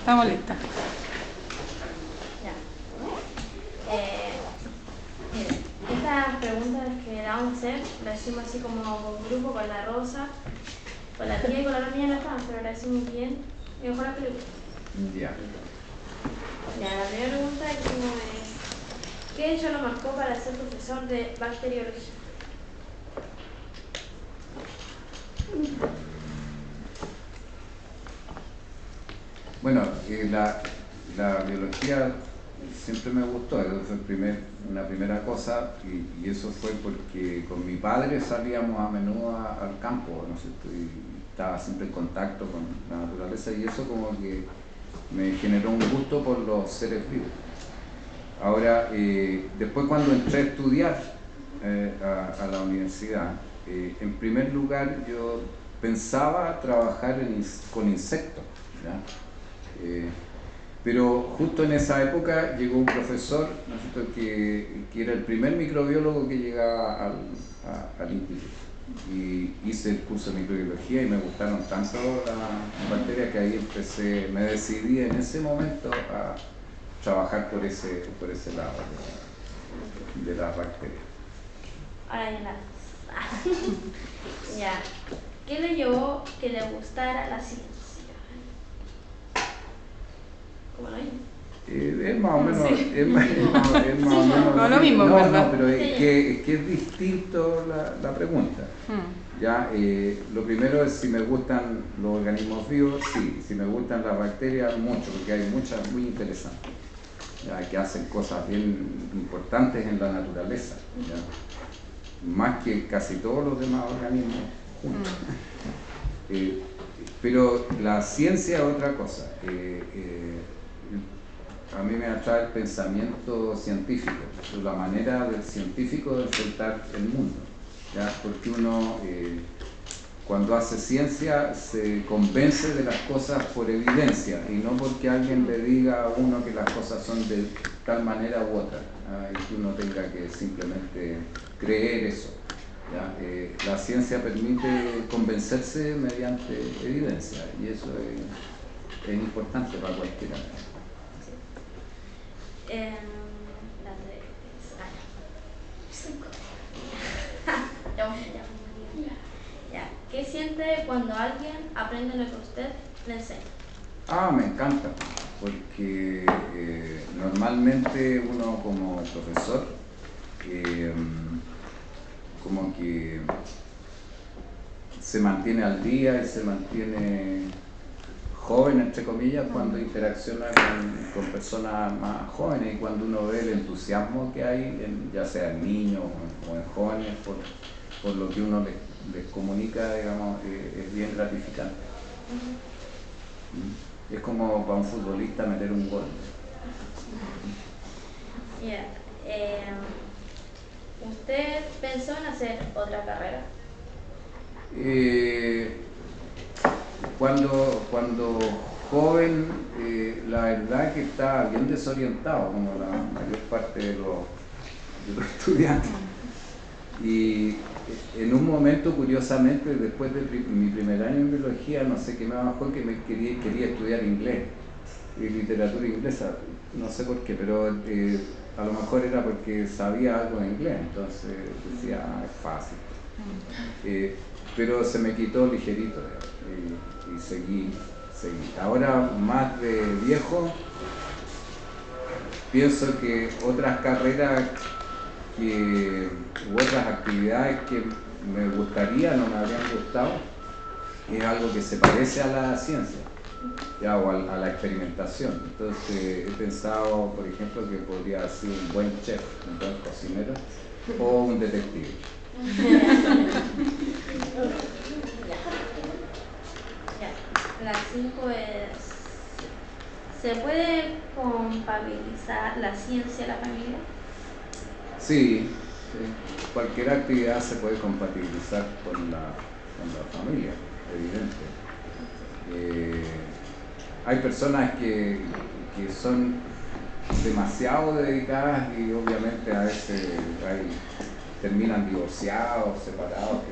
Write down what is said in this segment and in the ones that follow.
Estamos listas. Ya. Miren, estas preguntas que la vamos a hacer, las hicimos así como con grupo, con la Rosa, con la tía y con la niña no estaban, pero la hicimos bien. Y mejor la película. Ya. Ya, la primera pregunta que tengo es: ¿qué hecho lo marcó para ser profesor de bacteriología? Bueno, la biología siempre me gustó, eso fue una primera cosa, y eso fue porque con mi padre salíamos a menudo al campo, ¿no es cierto? Y estaba siempre en contacto con la naturaleza, y eso como que me generó un gusto por los seres vivos. Ahora, después cuando entré a estudiar a la universidad, en primer lugar yo pensaba trabajar con insectos, ¿ya? Pero justo en esa época llegó un profesor, ¿no es cierto?, que era el primer microbiólogo que llegaba al instituto. Y hice el curso de microbiología y me gustaron tanto las bacterias que ahí me decidí en ese momento a trabajar por ese lado de las bacterias. Ahora ya la ya. ¿Qué le llevó que le gustara la ciencia? ¿Cómo lo oye? Es más o menos, Sí. es más o menos No, lo mismo, no, ¿verdad? no, pero es que es distinto la pregunta. Ya, lo primero es si me gustan los organismos vivos, sí. Si me gustan las bacterias, mucho, porque hay muchas muy interesantes, ya, que hacen cosas bien importantes en la naturaleza, ya, más que casi todos los demás organismos juntos. Pero la ciencia es otra cosa. A mí me atrae el pensamiento científico, la manera del científico de enfrentar el mundo, ¿ya? Porque uno cuando hace ciencia se convence de las cosas por evidencia y no porque alguien le diga a uno que las cosas son de tal manera u otra, y que uno tenga que simplemente creer eso, ¿ya? La ciencia permite convencerse mediante evidencia y eso es importante para cualquiera. ¿Qué siente cuando alguien aprende lo que usted le enseña? Me encanta, porque normalmente uno como profesor como que se mantiene al día y se mantiene joven, entre comillas, cuando interacciona con personas más jóvenes, y cuando uno ve el entusiasmo que hay, ya sea en niños o en jóvenes, por lo que uno les comunica, digamos, es bien gratificante. Es como para un futbolista meter un gol. ¿Usted pensó en hacer otra carrera? Cuando joven, la verdad que estaba bien desorientado, como la mayor parte de los estudiantes. Y en un momento, curiosamente, después de mi primer año en biología, no sé qué me bajó, que quería estudiar inglés y literatura inglesa, no sé por qué, pero a lo mejor era porque sabía algo de inglés, entonces decía, es fácil. Pero se me quitó ligerito y seguí. Ahora, más de viejo, pienso que otras carreras u otras actividades que me gustaría, no me habrían gustado, es algo que se parece a la ciencia, ya, o a la experimentación. Entonces he pensado, por ejemplo, que podría ser un buen chef, un buen cocinero o un detective. La 5 es: ¿se puede compatibilizar la ciencia y la familia? Sí, cualquier actividad se puede compatibilizar con la familia, evidente. Hay personas que son demasiado dedicadas y obviamente a veces terminan divorciados, separados,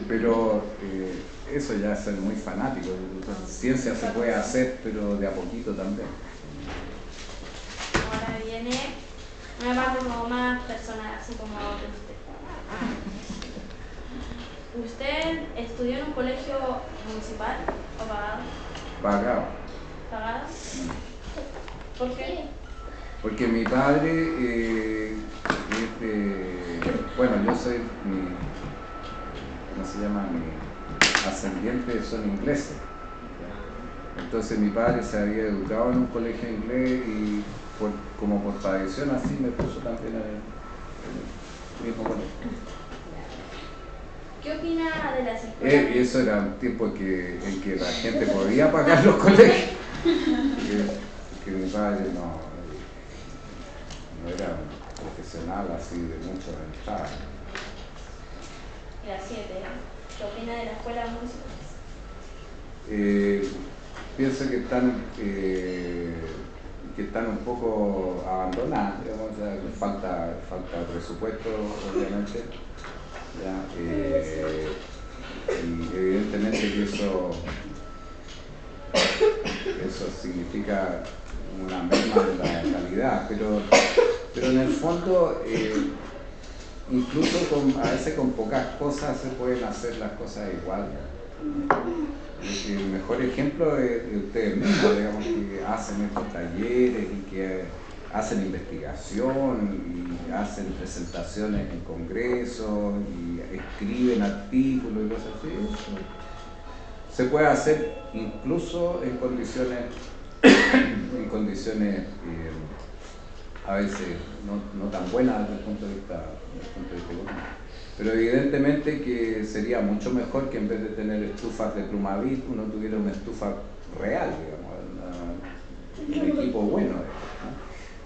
pero eso ya es ser muy fanático. Ciencia se puede hacer, pero de a poquito también. Ahora viene una parte como más personal, así como de usted. ¿Usted estudió en un colegio municipal o pagado? Pagado. ¿Pagado? ¿Por qué? Porque mi padre, bueno, yo soy, ¿cómo se llama? Mi ascendiente son ingleses. Entonces mi padre se había educado en un colegio inglés y como por tradición así me puso también en el mismo colegio. ¿Qué opina de las escuelas? Y eso era un tiempo en que la gente podía pagar los colegios. Que mi padre no era un profesional así de mucho entrada. Y las 7, ¿qué opina de las escuelas municipales? Pienso que están un poco abandonadas, digamos, o sea, falta presupuesto, obviamente. ¿Ya? Y evidentemente que eso significa una merma de la calidad, pero en el fondo incluso a veces con pocas cosas se pueden hacer las cosas igual. El mejor ejemplo es de ustedes mismos, digamos, que hacen estos talleres y que hacen investigación y hacen presentaciones en congresos y escriben artículos y cosas así. Eso se puede hacer incluso en condiciones a veces no tan buenas desde el punto de vista económico. Pero evidentemente que sería mucho mejor que en vez de tener estufas de Plumavit, uno tuviera una estufa real, digamos, un equipo bueno, ¿no?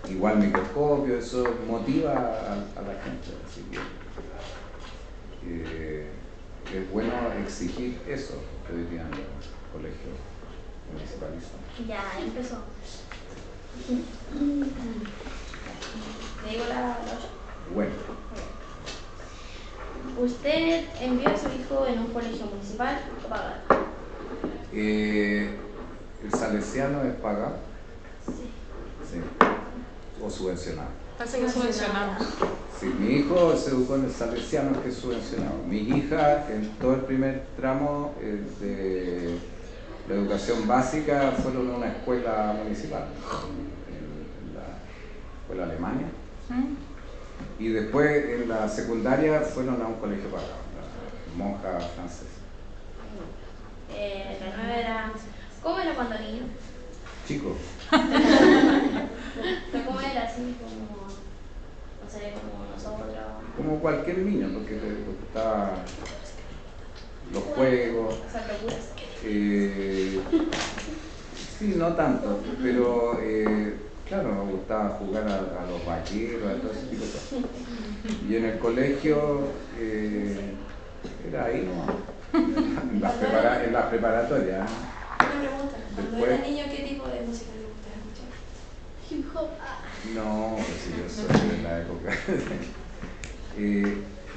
Igual microscopio, eso motiva a la gente. Así que es bueno exigir eso hoy día en los colegios municipalistas. Ya, empezó. ¿Le digo la 8? Bueno. ¿Usted envió a su hijo en un colegio municipal o pagado? ¿El salesiano es pagado? Sí. Sí. ¿O subvencionado? Parece que es subvencionado. Sí, mi hijo se educó en el salesiano, que es subvencionado. Mi hija, en todo el primer tramo de la educación básica, fueron a una escuela municipal, en la escuela Alemania. Y después en la secundaria fueron a un colegio pagado, la monja francesa. La 9 era... ¿Cómo era cuando niño? Chico. Pero ¿cómo era así como... no sé, como nosotros? Como cualquier niño, porque le gustaba los juegos. O sea, locuras. Sí, no tanto, pero claro, me gustaba jugar a los vaqueros, a todo ese tipo de cosas. Y en el colegio era ahí, ¿no? En las preparatorias. Una pregunta. Cuando Después- era niño, ¿qué tipo de música le gustaba escuchar? Hip hop. No, pues sí, yo soy de la época.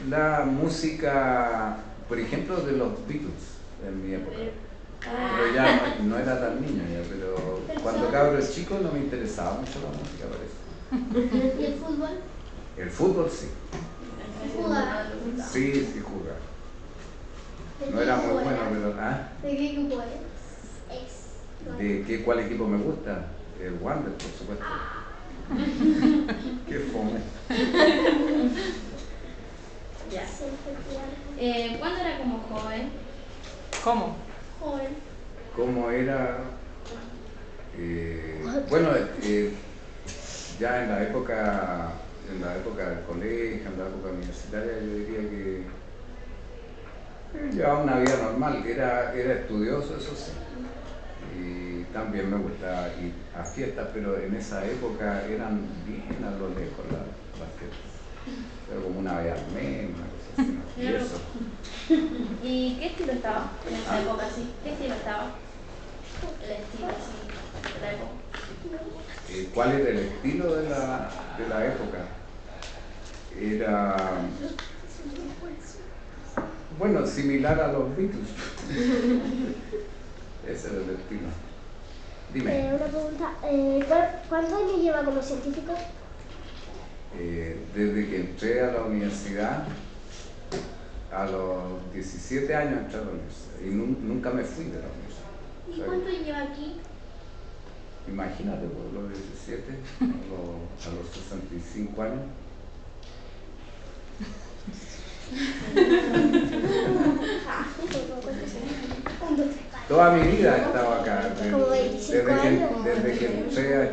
La música, por ejemplo, de los Beatles en mi época. Pero ya no era tan niño ya, pero cuando cabro chico no me interesaba mucho la música, parece. ¿Y el fútbol? El fútbol sí. Jugaba. Sí, jugaba. No era muy bueno, pero ¿De qué equipo eres? ¿cuál equipo me gusta? El Wander, por supuesto. Qué fome. Ya. ¿Cuándo era como joven? ¿Cómo? Joven. ¿Cómo era? Bueno, ya en la época del colegio, en la época universitaria, yo diría que llevaba una vida normal, era estudioso, eso sí. Y también me gustaba ir a fiestas, pero en esa época eran bien a lo lejos las fiestas. Era como una vez al mes, una cosa así, ¿no? Y eso. ¿Y qué estilo estaba en esa época así? ¿Qué estilo estaba? El estilo así de la época. ¿Cuál era el estilo de la época? Era Bueno, similar a los Beatles. Ese era el estilo. Dime. Una pregunta. ¿Cuántos años lleva como científico? Desde que entré a la universidad, a los 17 años entré a la universidad y nunca me fui de la universidad. ¿Y cuánto lleva aquí? Imagínate, por los 17 a los 65 años. Toda mi vida he estado acá, Como 25 años. desde que entré a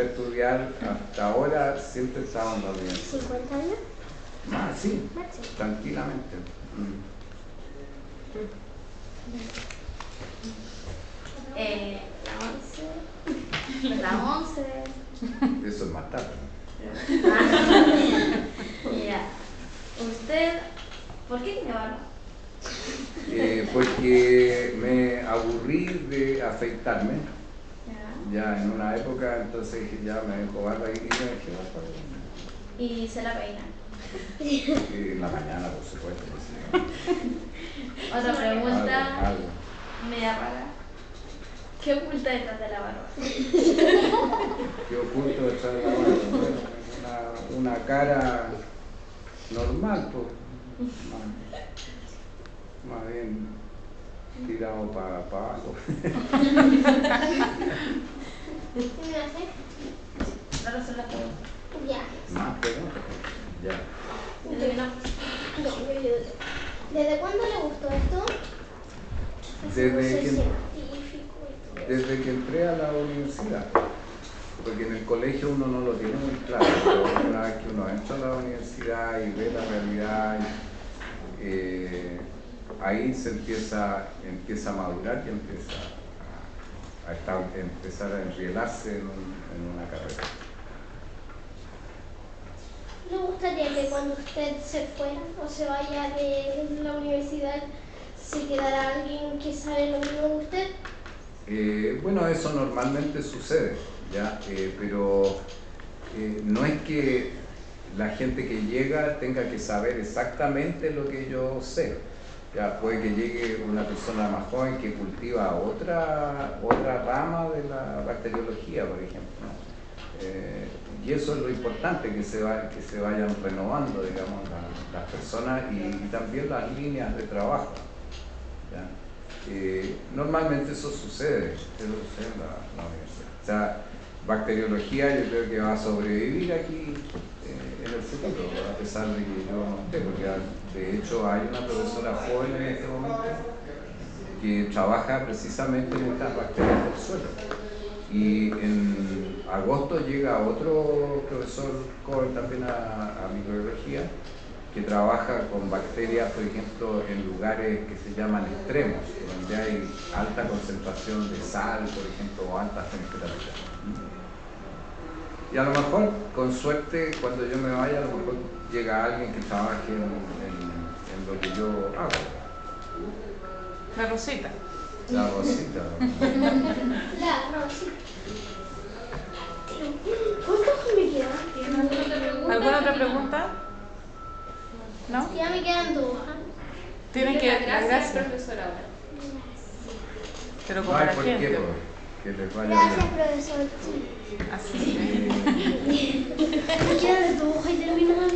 estudiar, hasta ahora siempre he estado en la universidad. ¿50 años? Más, sí, Máximo. tranquilamente. La 11. Eso es más tarde. Mira, usted, ¿por qué tiene barba? Porque me aburrí de afeitarme Ya. ya en una época, entonces dije, ya me dejo barba y me dejé barba. Y se la peina. En la mañana, por supuesto. Sí. Otra pregunta, Algo. media rara. ¿Qué oculta detrás de la barba? ¿Qué oculto detrás de la barba? Bueno, una cara normal, pues. Más bien tirado para abajo. ¿Qué me hace? Ahora son las preguntas. Ya. Más preguntas. Ya. ¿Desde cuándo le gustó esto? Desde Ser que- científico y todo eso. Desde que entré a la universidad, porque en el colegio uno no lo tiene muy claro, pero una vez que uno entra a la universidad y ve la realidad, ahí se empieza a madurar y empieza a empezar a enrielarse en una carrera. ¿Le gustaría que cuando usted se fuera o se vaya de la universidad se quedara alguien que sabe lo mismo que usted? Bueno, eso normalmente sucede, ¿ya? Pero no es que la gente que llega tenga que saber exactamente lo que yo sé. Ya, puede que llegue una persona más joven que cultiva otra rama de la bacteriología, por ejemplo, ¿no? Y eso es lo importante, que se vayan renovando, digamos, las personas y también las líneas de trabajo, ¿ya? Normalmente eso sucede en la universidad. O sea, bacteriología yo creo que va a sobrevivir aquí en el futuro, a pesar de que yo no esté, porque de hecho hay una profesora joven en este momento que trabaja precisamente en estas bacterias del suelo. Y en agosto llega otro profesor joven también a microbiología, que trabaja con bacterias, por ejemplo, en lugares que se llaman extremos, donde hay alta concentración de sal, por ejemplo, o altas temperaturas. Y a lo mejor, con suerte, cuando yo me vaya, a lo mejor llega alguien que trabaje en lo que yo hago. La Rosita. La Rosita, ¿no? La Rosita. ¿Cuántos me quedan? ¿Alguna otra pregunta? ¿No? Ya me quedan dos. Tienen que dar gracias, profesora ahora. pero No como hay la por qué, gente. porque les vaya Gracias, bien. profesor. Sí. Así. Me quedan dos y terminamos.